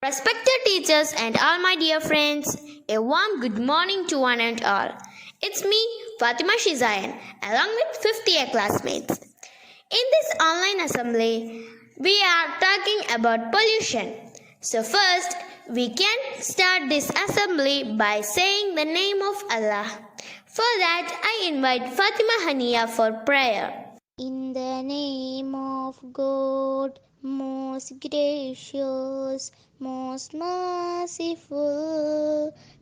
Respected teachers and all my dear friends, a warm good morning to one and all. It's me, Fatima Shizayan, along with 50th year classmates. In this online assembly, we are talking about pollution. So first, we can start this assembly by saying the name of Allah. For that, I invite Fatima Hania for prayer. In the name of God, most gracious, most merciful,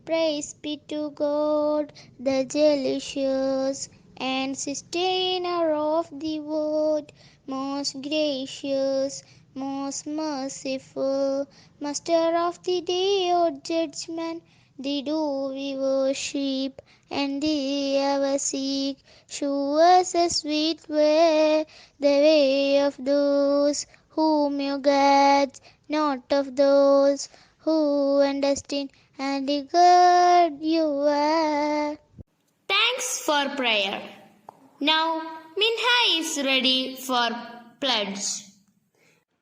praise be to God, the delicious and sustainer of the world, most gracious, most merciful, master of the day of judgment, thee do we worship and thee ever seek. Show us a sweet way, the way of those whom you guide, not of those who understand and regard you are. Thanks for prayer. Now, Minha is ready for pledge.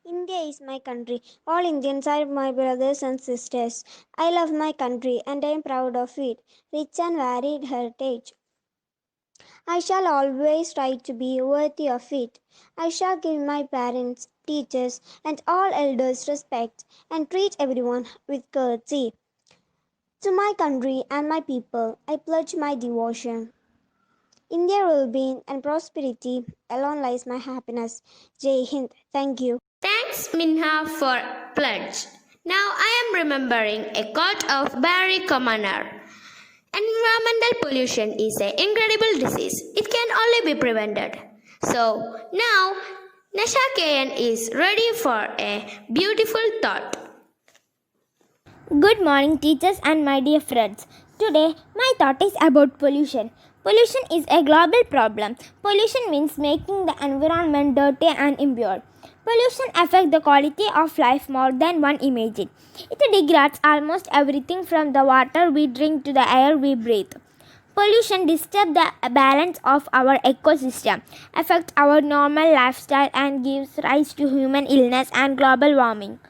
India is my country. All Indians are my brothers and sisters. I love my country and I am proud of it. Rich and varied heritage. I shall always try to be worthy of it. I shall give my parents, teachers, and all elders respect and treat everyone with courtesy. To my country and my people, I pledge my devotion. In their well-being and prosperity alone lies my happiness. Jai Hind. Thank you. Thanks, Minha, for pledge. Now I am remembering a quote of Barry Commoner. Environmental pollution is an incredible disease. It can only be prevented. So now Nasha KN is ready for a beautiful thought. Good morning, teachers and my dear friends. Today, my thought is about pollution. Pollution is a global problem. Pollution means making the environment dirty and impure. Pollution affects the quality of life more than one imagine. It degrades almost everything from the water we drink to the air we breathe. Pollution disturbs the balance of our ecosystem, affects our normal lifestyle, and gives rise to human illness and global warming.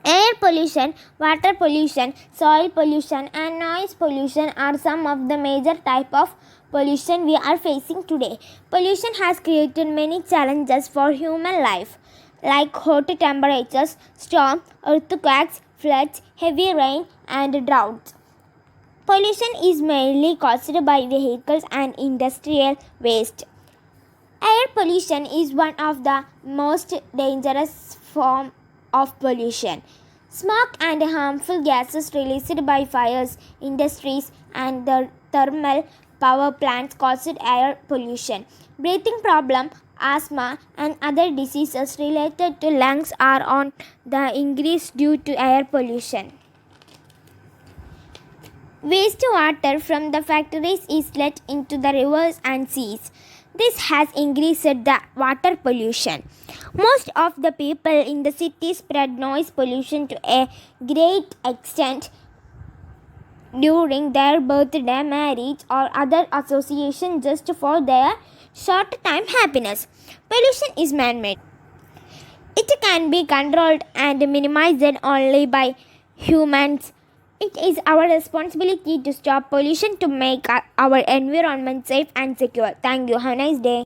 Air pollution, water pollution, soil pollution, and noise pollution are some of the major types of pollution we are facing today. Pollution has created many challenges for human life, like hot temperatures, storms, earthquakes, floods, heavy rain, and droughts. Pollution is mainly caused by vehicles and industrial waste. Air pollution is one of the most dangerous forms of pollution. Smoke and harmful gases released by fires, industries, and the thermal power plants cause air pollution. Breathing problem, asthma, and other diseases related to lungs are on the increase due to air pollution. Wastewater from the factories is let into the rivers and seas. This has increased the water pollution. Most of the people in the city spread noise pollution to a great extent during their birthday, marriage, or other association just for their short-time happiness. Pollution is man-made. It can be controlled and minimized only by humans. It is our responsibility to stop pollution to make our environment safe and secure. Thank you. Have a nice day.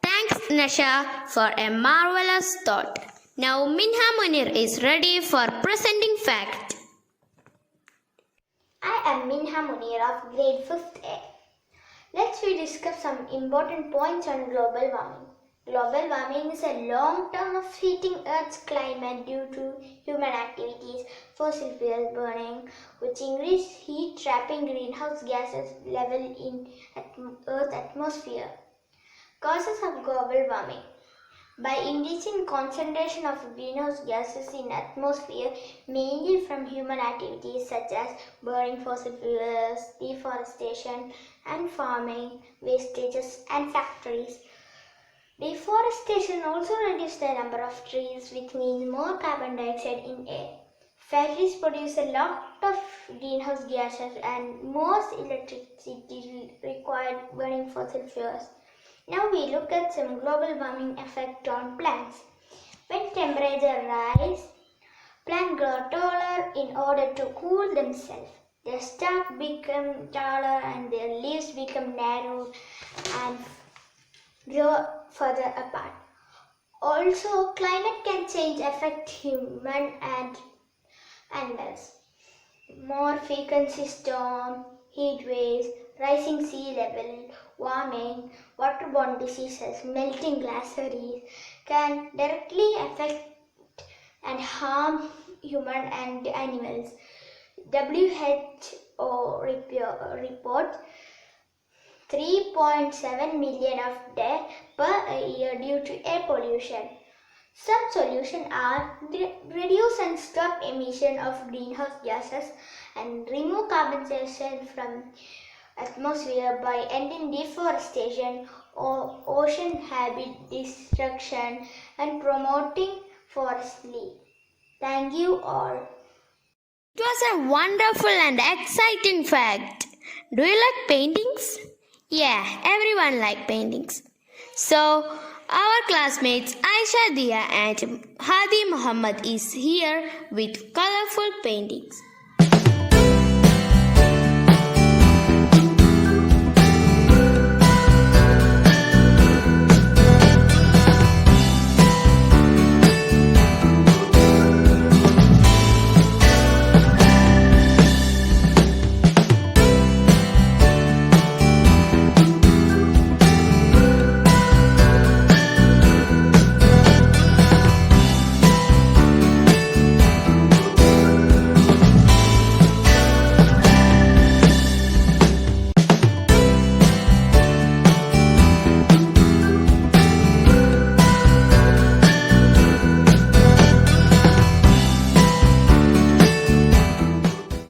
Thanks, Nasha, for a marvelous thought. Now Minha Munir is ready for presenting fact. I am Minha Munir of grade 5th A. Let's discuss some important points on global warming. Global warming is a long term of heating Earth's climate due to human activities, fossil fuel burning, which increase heat trapping greenhouse gases level in Earth's atmosphere. Causes of global warming. By increasing concentration of greenhouse gases in atmosphere, mainly from human activities such as burning fossil fuels, deforestation, and farming, wastages, and factories. Deforestation also reduces the number of trees, which means more carbon dioxide in air. Factories produce a lot of greenhouse gases and most electricity required burning fossil fuels. Now we look at some global warming effect on plants. When temperature rise, plants grow taller in order to cool themselves. Their stalk become taller and their leaves become narrow and grow further apart. Also, climate can change affect human and animals. More frequency storm, heat waves, rising sea level, warming, waterborne diseases, melting glaciers can directly affect and harm human and animals. WHO reports 3.7 million of deaths per year due to air pollution. Some solutions are reduce and stop emission of greenhouse gases and remove carbon dioxide from atmosphere by ending deforestation or ocean habitat destruction and promoting forestry. Thank you all. It was a wonderful and exciting fact. Do you like paintings? Yeah, everyone likes paintings. So, our classmates Aisha Dia and Hadi Muhammad is here with colorful paintings.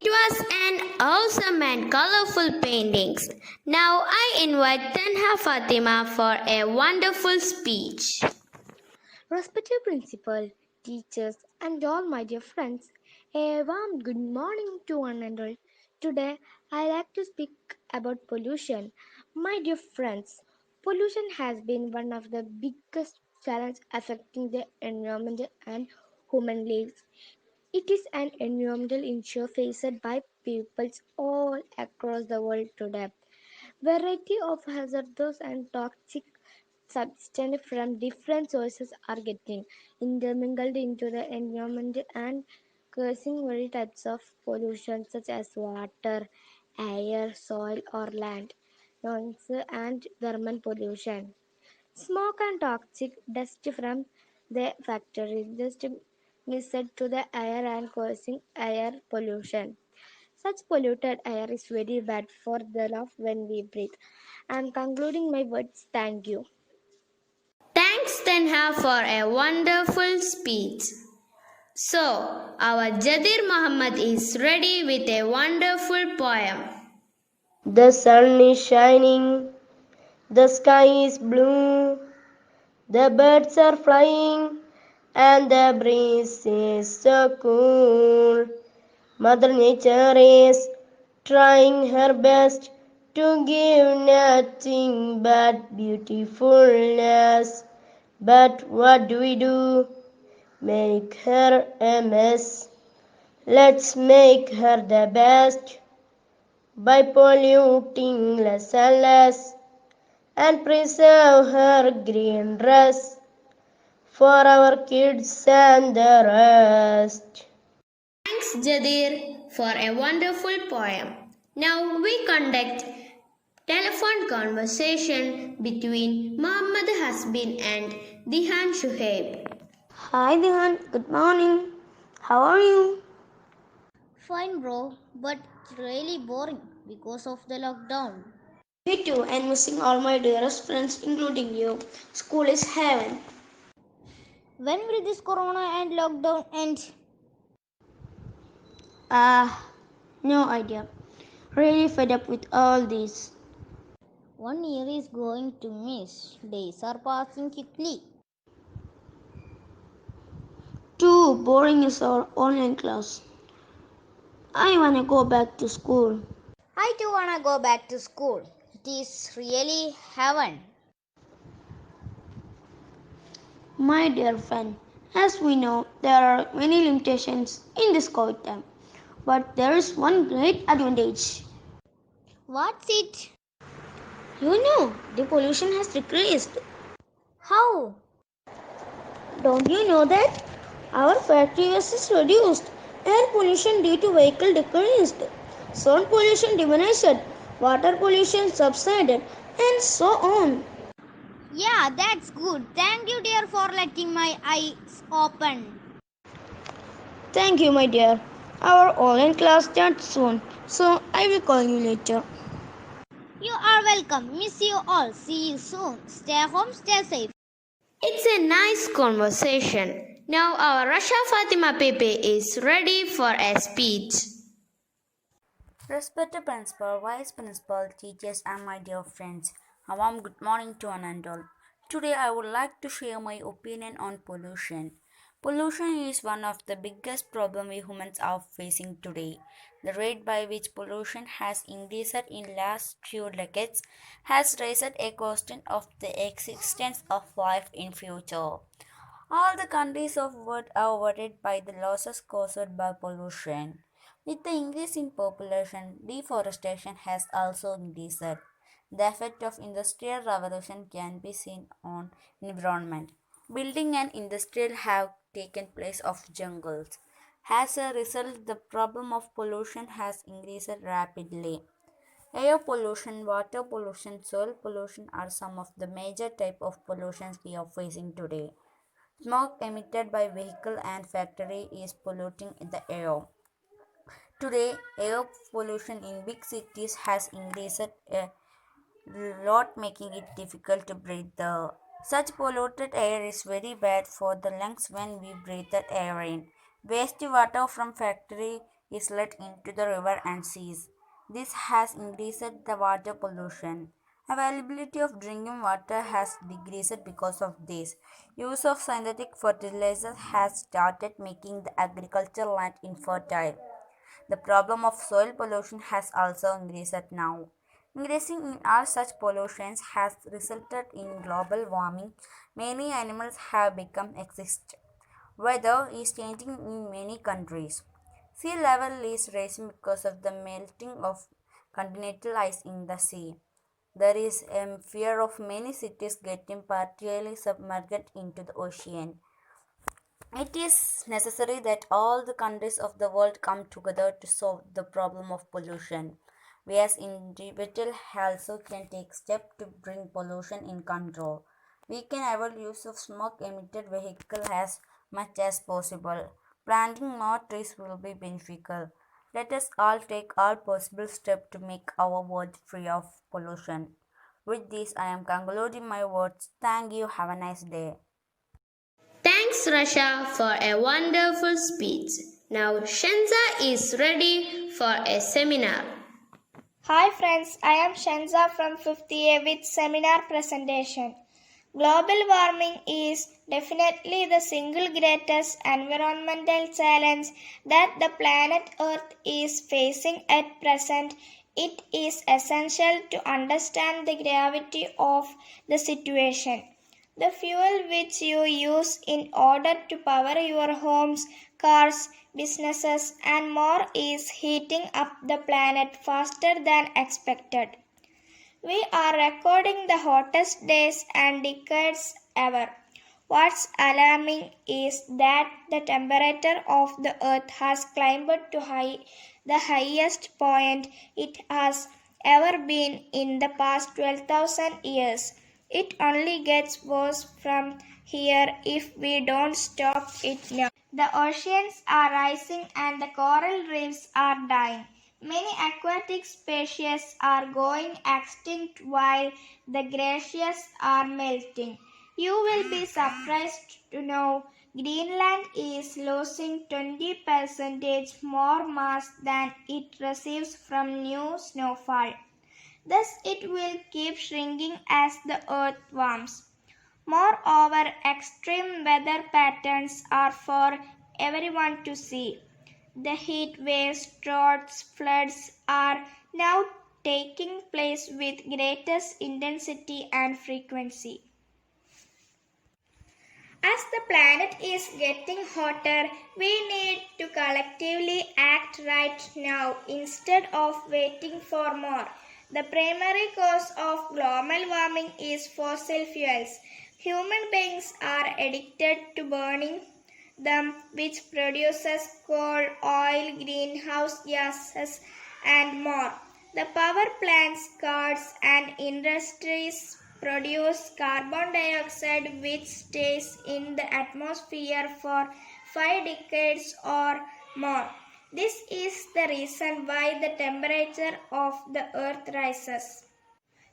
It was an awesome and colorful paintings. Now I invite Tanha Fatima for a wonderful speech. Respected principal, teachers, and all my dear friends, a warm good morning to one and all. Today, I like to speak about pollution. My dear friends, pollution has been one of the biggest challenges affecting the environment and human lives. It is an environmental issue faced by peoples all across the world today. Variety of hazardous and toxic substances from different sources are getting intermingled into the environment and causing various types of pollution such as water, air, soil or land, noise and thermal pollution. Smoke and toxic dust from the factory just mixed to the air and causing air pollution. Such polluted air is very bad for the lungs when we breathe. I am concluding my words. Thank you. Thanks Tanha for a wonderful speech. So, our Jadir Muhammad is ready with a wonderful poem. The sun is shining, the sky is blue, the birds are flying, and the breeze is so cool. Mother Nature is trying her best to give nothing but beautifulness. But what do we do? Make her a mess. Let's make her the best by polluting less and less and preserve her green dress for our kids and the rest. Thanks Jadir for a wonderful poem. Now we conduct telephone conversation between Muhammad Hasbin and Dihan Shuhaib. Hi Dihan, good morning. How are you? Fine, bro, but it's really boring because of the lockdown. Me too, and missing all my dearest friends, including you. School is heaven. When will this corona and lockdown end? No idea. Really fed up with all this. 1 year is going to miss. Days are passing quickly. Too boring is our online class. I wanna go back to school. I too wanna go back to school. It is really heaven. My dear friend, As we know, there are many limitations in this COVID time, but there is one great advantage. What's it? You know, the pollution has decreased. How? Don't you know that? Our factory use is reduced, air pollution due to vehicle decreased, sound pollution diminished, water pollution subsided, and so on. Yeah, that's good. Thank you, dear, for letting my eyes open. Thank you, my dear. Our online class starts soon, so I will call you later. You are welcome. Miss you all. See you soon. Stay home, stay safe. It's a nice conversation. Now our Rasha Fatima Pepe is ready for a speech. Respected Principal, Vice Principal, teachers, and my dear friends, a warm good morning to one and all. Today, I would like to share my opinion on pollution. Pollution is one of the biggest problems we humans are facing today. The rate by which pollution has increased in last few decades has raised a question of the existence of life in future. All the countries of the world are worried by the losses caused by pollution. With the increase in population, deforestation has also increased. The effect of industrial revolution can be seen on environment. Building and industrial have taken place of jungles. As a result, the problem of pollution has increased rapidly. Air pollution, water pollution, soil pollution are some of the major type of pollutions we are facing today. Smoke emitted by vehicle and factory is polluting the air. Today, air pollution in big cities has increased a lot, making it difficult to breathe the. Such polluted air is very bad for the lungs when we breathe that air in. Wastewater from factory is let into the river and seas. This has increased the water pollution. Availability of drinking water has decreased because of this. Use of synthetic fertilizers has started making the agricultural land infertile. The problem of soil pollution has also increased now. Increasing in all such pollutions has resulted in global warming. Many animals have become extinct. Weather is changing in many countries. Sea level is rising because of the melting of continental ice in the sea. There is a fear of many cities getting partially submerged into the ocean. It is necessary that all the countries of the world come together to solve the problem of pollution. We as individuals also can take steps to bring pollution in control. We can avoid use of smoke emitted vehicles as much as possible. Planting more trees will be beneficial. Let us all take all possible steps to make our world free of pollution. With this, I am concluding my words. Thank you. Have a nice day. Thanks Rasha for a wonderful speech. Now Shenza is ready for a seminar. Hi friends, I am Shenza from 5th year with seminar presentation. Global warming is definitely the single greatest environmental challenge that the planet Earth is facing at present. It is essential to understand the gravity of the situation. The fuel which you use in order to power your homes, cars, businesses, and more is heating up the planet faster than expected. We are recording the hottest days and decades ever. What's alarming is that the temperature of the earth has climbed to the highest point it has ever been in the past 12,000 years. It only gets worse from here if we don't stop it now. The oceans are rising and the coral reefs are dying. Many aquatic species are going extinct while the glaciers are melting. You will be surprised to know Greenland is losing 20% more mass than it receives from new snowfall. Thus, it will keep shrinking as the earth warms. Moreover, extreme weather patterns are for everyone to see. The heat waves, droughts, floods are now taking place with greatest intensity and frequency. As the planet is getting hotter, we need to collectively act right now instead of waiting for more. The primary cause of global warming is fossil fuels. Human beings are addicted to burning them, which produces coal, oil, greenhouse gases, and more. The power plants, cars, and industries produce carbon dioxide, which stays in the atmosphere for 5 decades or more. This is the reason why the temperature of the earth rises.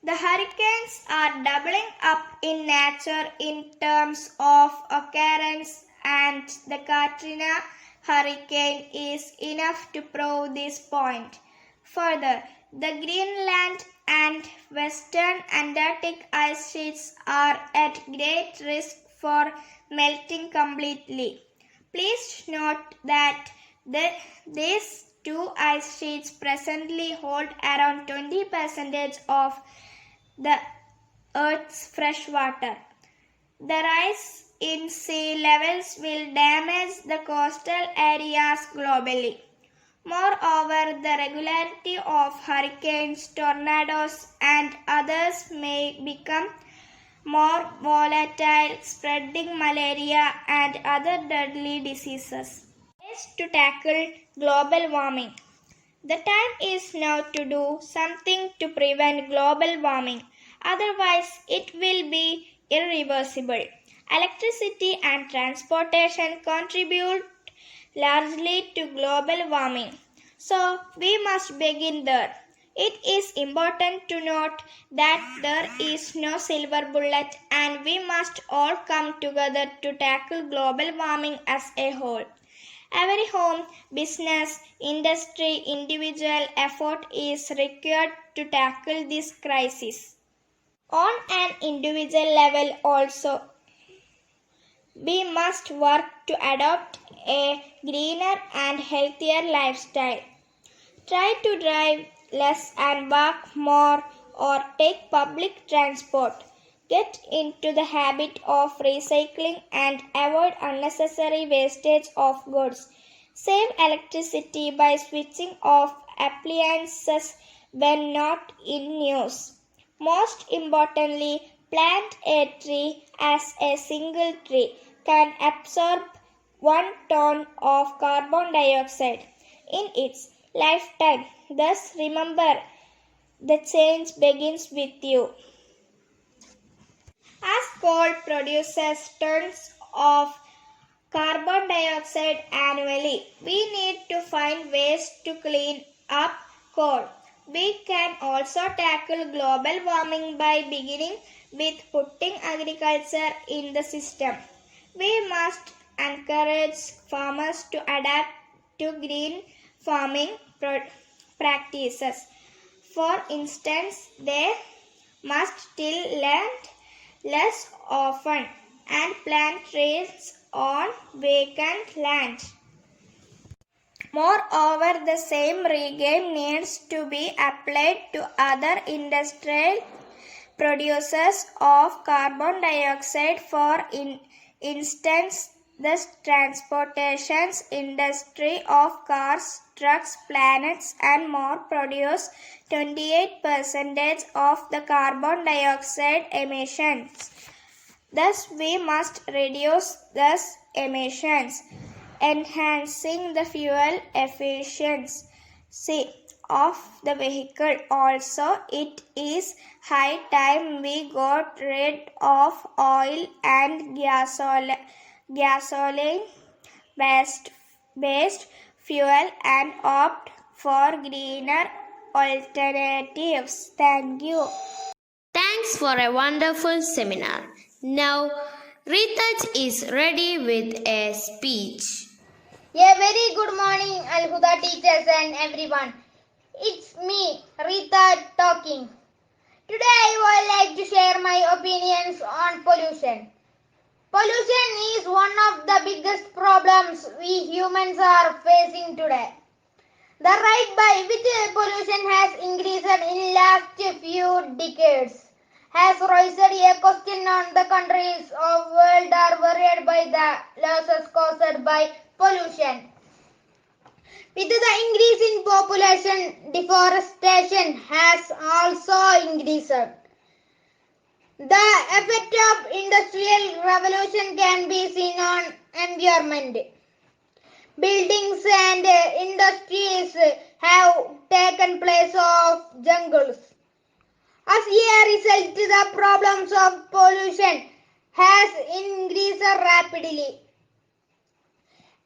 The hurricanes are doubling up in nature in terms of occurrence, and the Katrina hurricane is enough to prove this point. Further, the Greenland and Western Antarctic ice sheets are at great risk for melting completely. Please note that these two ice sheets presently hold around 20% of the Earth's fresh water. The rise in sea levels will damage the coastal areas globally. Moreover, the regularity of hurricanes, tornadoes, and others may become more volatile, spreading malaria and other deadly diseases. Ways to tackle global warming. The time is now to do something to prevent global warming, otherwise, it will be irreversible. Electricity and transportation contribute largely to global warming, so we must begin there. It is important to note that there is no silver bullet, and we must all come together to tackle global warming as a whole. Every home, business, industry, individual effort is required to tackle this crisis. On an individual level also, we must work to adopt a greener and healthier lifestyle. Try to drive less and walk more or take public transport. Get into the habit of recycling and avoid unnecessary wastage of goods. Save electricity by switching off appliances when not in use. Most importantly, plant a tree, as a single tree can absorb 1 ton of carbon dioxide in its lifetime. Thus, remember, the change begins with you. As coal produces tons of carbon dioxide annually, we need to find ways to clean up coal. We can also tackle global warming by beginning with putting agriculture in the system. We must encourage farmers to adapt to green farming practices. For instance, they must till land less often and plant trees on vacant land. Moreover, the same regime needs to be applied to other industrial producers of carbon dioxide. For instance, the transportation industry of cars, trucks, planes, and more produce 28% of the carbon dioxide emissions. Thus, we must reduce these emissions, enhancing the fuel efficiency of the vehicle. Also, it is high time we got rid of oil and gasoline based fuel and opt for greener alternatives. Thank you. Thanks for a wonderful seminar. Now, Ritaj is ready with a speech. A very good morning, Huda teachers and everyone. It's me, Rita, talking. Today I would like to share my opinions on pollution. Pollution is one of the biggest problems we humans are facing today. The rate by which pollution has increased in last few decades has raised a question on the countries of world are worried by the losses caused by pollution. With the increase in population, deforestation has also increased. The effect of industrial revolution can be seen on environment. Buildings and industries have taken place of jungles. As a result, the problems of pollution has increased rapidly.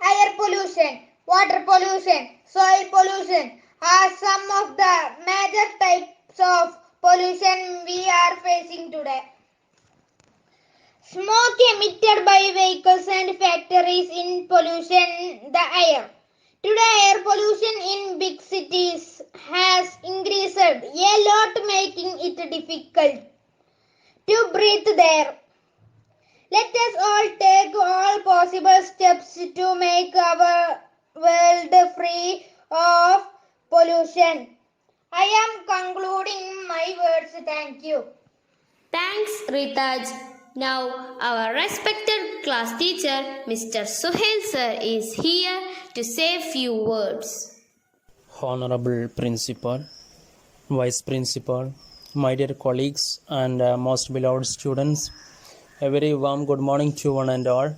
Air pollution, water pollution, soil pollution are some of the major types of pollution we are facing today. Smoke emitted by vehicles and factories in pollution the air. Today air pollution in big cities has increased a lot, making it difficult to breathe there. Let us all take all possible steps to make our world free of pollution. I am concluding my words. Thank you. Thanks, Ritaj. Now, our respected class teacher, Mr. Suhail sir, is here to say few words. Honorable Principal, Vice Principal, my dear colleagues and most beloved students, a very warm good morning to one and all.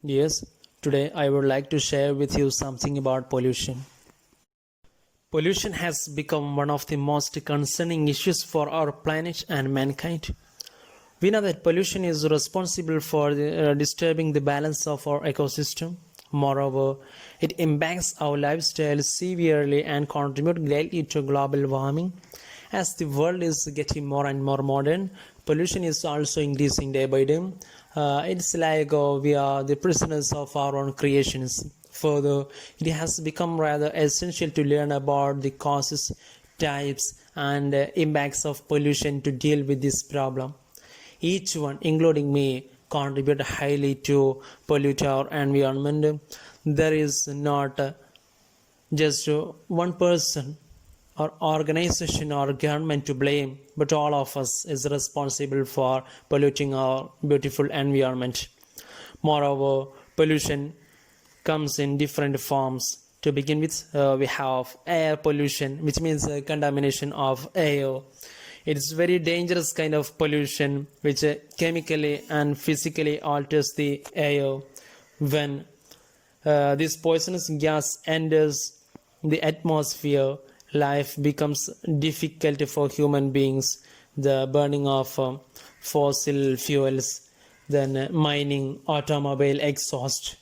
Yes, today I would like to share with you something about pollution. Pollution has become one of the most concerning issues for our planet and mankind. We know that pollution is responsible for disturbing the balance of our ecosystem. Moreover, it impacts our lifestyle severely and contributes greatly to global warming. As the world is getting more and more modern, pollution is also increasing day by day. It's like we are the prisoners of our own creations. Further, it has become rather essential to learn about the causes, types, and impacts of pollution to deal with this problem. Each one, including me, contribute highly to pollute our environment. There is not just one person or organization or government to blame, but all of us is responsible for polluting our beautiful environment. Moreover, pollution comes in different forms. To begin with, we have air pollution, which means contamination of air. It's very dangerous kind of pollution which chemically and physically alters the air. When this poisonous gas enters the atmosphere, life becomes difficult for human beings. The burning of fossil fuels, then mining, automobile exhaust,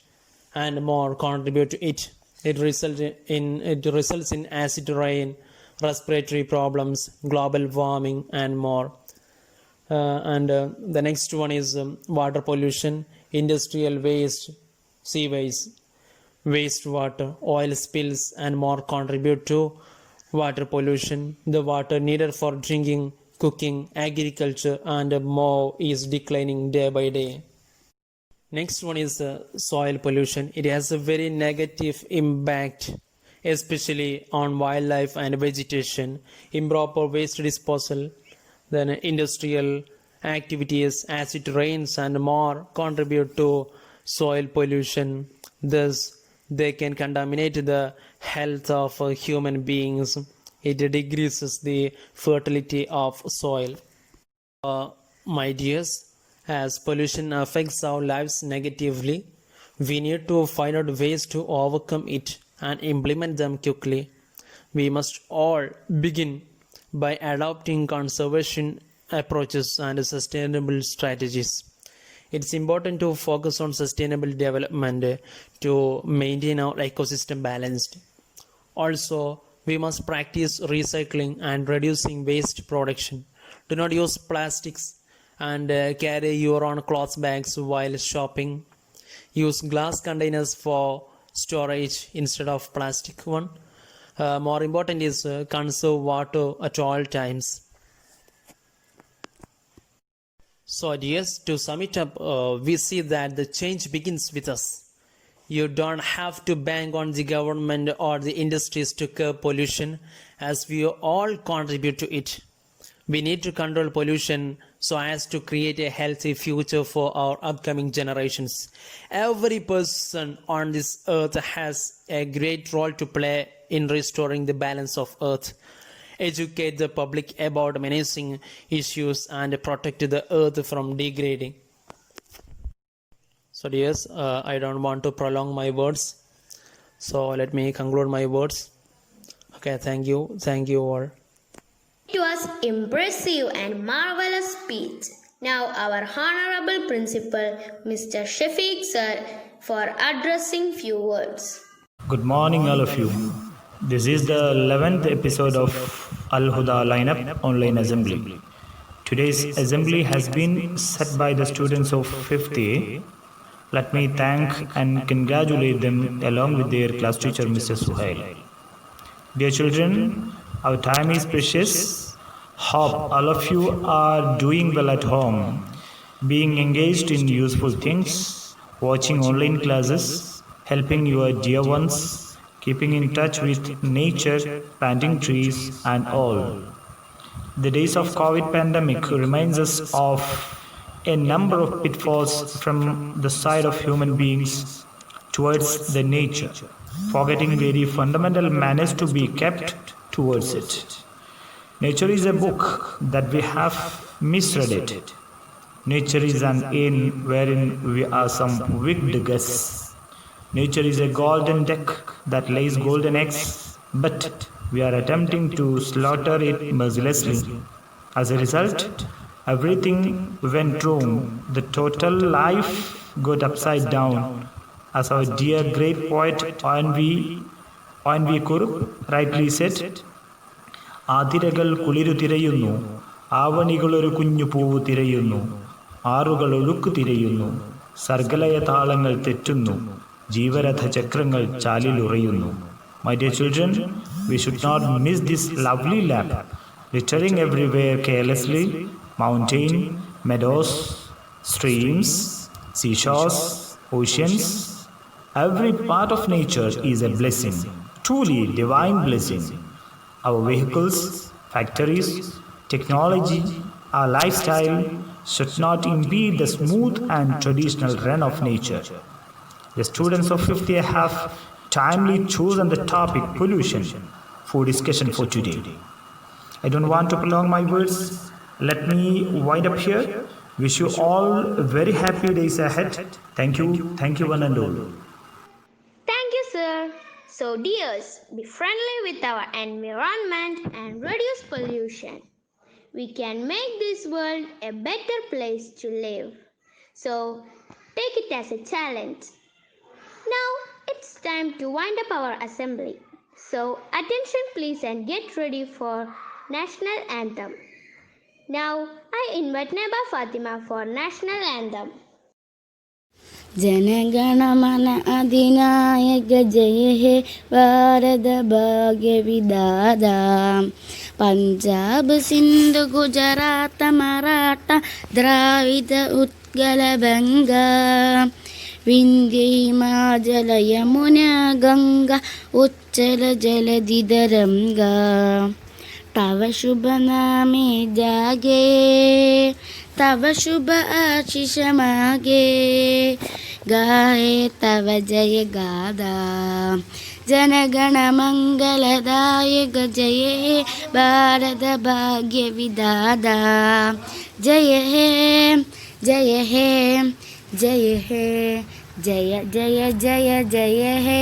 and more contribute to it. It results in acid rain, respiratory problems, global warming, and more. The next one is water pollution, industrial waste, sewage, wastewater, oil spills, and more contribute to water pollution. The water needed for drinking, cooking, agriculture, and more is declining day by day. Next one is soil pollution. It has a very negative impact, especially on wildlife and vegetation. Improper waste disposal, then industrial activities, acid rains, and more contribute to soil pollution. Thus, they can contaminate the health of human beings. It decreases the fertility of soil. My dears, as pollution affects our lives negatively, we need to find out ways to overcome it and implement them quickly. We must all begin by adopting conservation approaches and sustainable strategies. It's important to focus on sustainable development to maintain our ecosystem balanced. Also, we must practice recycling and reducing waste production. Do not use plastics and carry your own cloth bags while shopping. Use glass containers for storage instead of plastic one. More important is conserve water at all times. So yes, to sum it up, we see that the change begins with us. You don't have to bang on the government or the industries to curb pollution, as we all contribute to it. We need to control pollution so as to create a healthy future for our upcoming generations. Every person on this earth has a great role to play in restoring the balance of earth. Educate the public about menacing issues and protect the earth from degrading. So dears, I don't want to prolong my words. So let me conclude my words. Okay, thank you all. It was impressive and marvelous speech. Now our honorable principal, Mr. Shafiq sir, for addressing few words. Good morning, all of you. This is the 11th episode of Al Huda lineup online assembly. Today's assembly has been set by the students of 5th A. Let me thank and congratulate them along with their class teacher, Mr. Suhail. Dear children, our time is precious. Hope all of you are doing well at home, being engaged in useful things, watching online classes, helping your dear ones, keeping in touch with nature, planting trees and all. The days of COVID pandemic reminds us of a number of pitfalls from the side of human beings towards the nature, forgetting very fundamental manners to be kept towards it. Nature is a book that we have misread it. Nature is an inn wherein we are some wicked guests. Nature is a golden deck that lays golden eggs, but we are attempting to slaughter it mercilessly. As a result, everything went wrong. The total life got upside down. As our dear great poet O.N.V. Kurup rightly said, ആതിരകൾ കുളിരു തിരയുന്നു, ആവണികളൊരു കുഞ്ഞു പൂവ് തിരയുന്നു, ആറുകൾ ഒഴുക്ക് തിരയുന്നു, സർഗലയ താളങ്ങൾ തെറ്റുന്നു, ജീവരഥ ചക്രങ്ങൾ ചാലിലുറയുന്നു. My dear children, we should not miss this lovely lap, littering everywhere carelessly, mountain, meadows, streams, seashores, oceans. Every part of nature is a blessing, truly divine blessing. Our vehicles, factories, technology, our lifestyle should not impede the smooth and traditional run of nature. The students of 5th year have timely chosen the topic pollution for discussion for today. I don't want to prolong my words. Let me wind up here. Wish you all very happy days ahead. Thank you one and all. Thank you, sir. So, dears, be friendly with our environment and reduce pollution. We can make this world a better place to live. So, take it as a challenge. Now, it's time to wind up our assembly. So, attention please and get ready for National Anthem. Now, I invite Neba Fatima for National Anthem. Jana Gana Mana अधिनायक जय हे भारत भाग्य विधाता पंजाब सिंध गुजरात मराठा द्राविड उत्कल बंगा विंध्य हिमाचल यमुना गंगा उच्चल जलधि तरंगा तव शुभ नामे जागे तव शुभ आशीष मागे गाए तव जय गादा जनगण मंगलदायक जय हे भारत भाग्य विधाता जय हे जय हे जय हे जय जय जय जय हे